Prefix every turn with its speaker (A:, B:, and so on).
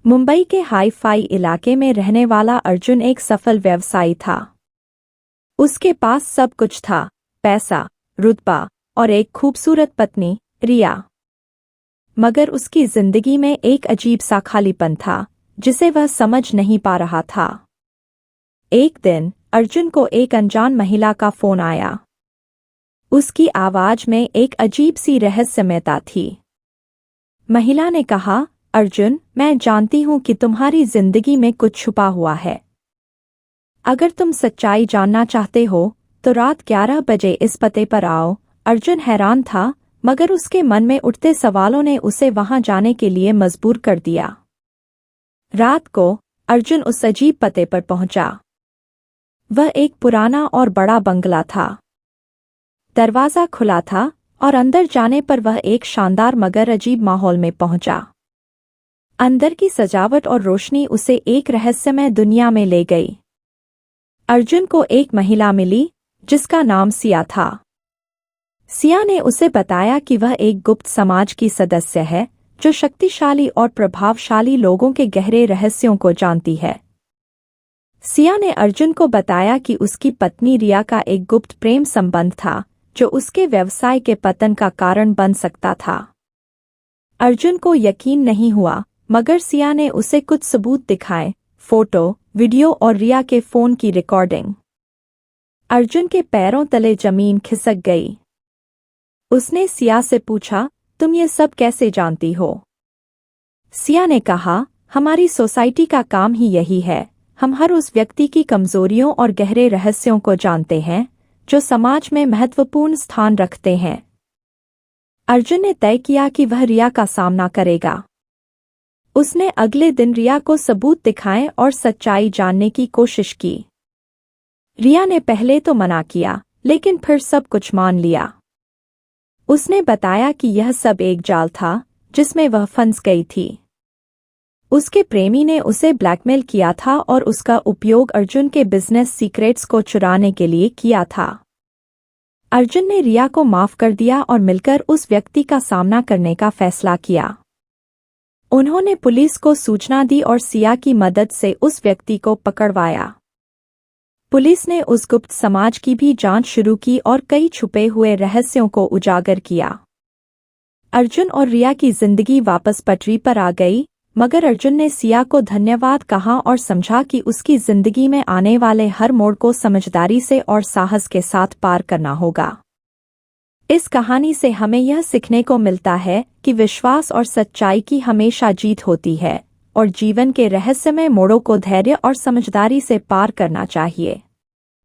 A: मुंबई के हाई-फाई इलाके में रहने वाला अर्जुन एक सफल व्यवसायी था। उसके पास सब कुछ था, पैसा, रुतबा और एक खूबसूरत पत्नी, रिया। मगर उसकी जिंदगी में एक अजीब सा खालीपन था, जिसे वह समझ नहीं पा रहा था। एक दिन अर्जुन को एक अनजान महिला का फोन आया। उसकी आवाज में एक अजीब सी रहस्यमयता थी। महिला ने कहा, अर्जुन, मैं जानती हूं कि तुम्हारी जिंदगी में कुछ छुपा हुआ है। अगर तुम सच्चाई जानना चाहते हो तो रात 11 बजे इस पते पर आओ। अर्जुन हैरान था, मगर उसके मन में उठते सवालों ने उसे वहां जाने के लिए मजबूर कर दिया। रात को अर्जुन उस अजीब पते पर पहुंचा। वह एक पुराना और बड़ा बंगला था। दरवाजा खुला था और अंदर जाने पर वह एक शानदार मगर अजीब माहौल में पहुंचा। अंदर की सजावट और रोशनी उसे एक रहस्यमय दुनिया में ले गई। अर्जुन को एक महिला मिली, जिसका नाम सिया था। सिया ने उसे बताया कि वह एक गुप्त समाज की सदस्य है, जो शक्तिशाली और प्रभावशाली लोगों के गहरे रहस्यों को जानती है। सिया ने अर्जुन को बताया कि उसकी पत्नी रिया का एक गुप्त प्रेम संबंध था, जो उसके व्यवसाय के पतन का कारण बन सकता था। अर्जुन को यकीन नहीं हुआ, मगर सिया ने उसे कुछ सबूत दिखाए, फोटो, वीडियो और रिया के फोन की रिकॉर्डिंग। अर्जुन के पैरों तले जमीन खिसक गई। उसने सिया से पूछा, तुम ये सब कैसे जानती हो? सिया ने कहा, हमारी सोसाइटी का काम ही यही है। हम हर उस व्यक्ति की कमजोरियों और गहरे रहस्यों को जानते हैं, जो समाज में महत्वपूर्ण स्थान रखते हैं। अर्जुन ने तय किया कि वह रिया का सामना करेगा। उसने अगले दिन रिया को सबूत दिखाए और सच्चाई जानने की कोशिश की। रिया ने पहले तो मना किया, लेकिन फिर सब कुछ मान लिया। उसने बताया कि यह सब एक जाल था, जिसमें वह फंस गई थी। उसके प्रेमी ने उसे ब्लैकमेल किया था और उसका उपयोग अर्जुन के बिजनेस सीक्रेट्स को चुराने के लिए किया था। अर्जुन ने रिया को माफ कर दिया और मिलकर उस व्यक्ति का सामना करने का फैसला किया। उन्होंने पुलिस को सूचना दी और सिया की मदद से उस व्यक्ति को पकड़वाया। पुलिस ने उस गुप्त समाज की भी जांच शुरू की और कई छुपे हुए रहस्यों को उजागर किया। अर्जुन और रिया की जिंदगी वापस पटरी पर आ गई, मगर अर्जुन ने सिया को धन्यवाद कहा और समझा कि उसकी जिंदगी में आने वाले हर मोड़ को समझदारी से और साहस के साथ पार करना होगा। इस कहानी से हमें यह सीखने को मिलता है कि विश्वास और सच्चाई की हमेशा जीत होती है और जीवन के रहस्यमय मोड़ों को धैर्य और समझदारी से पार करना चाहिए।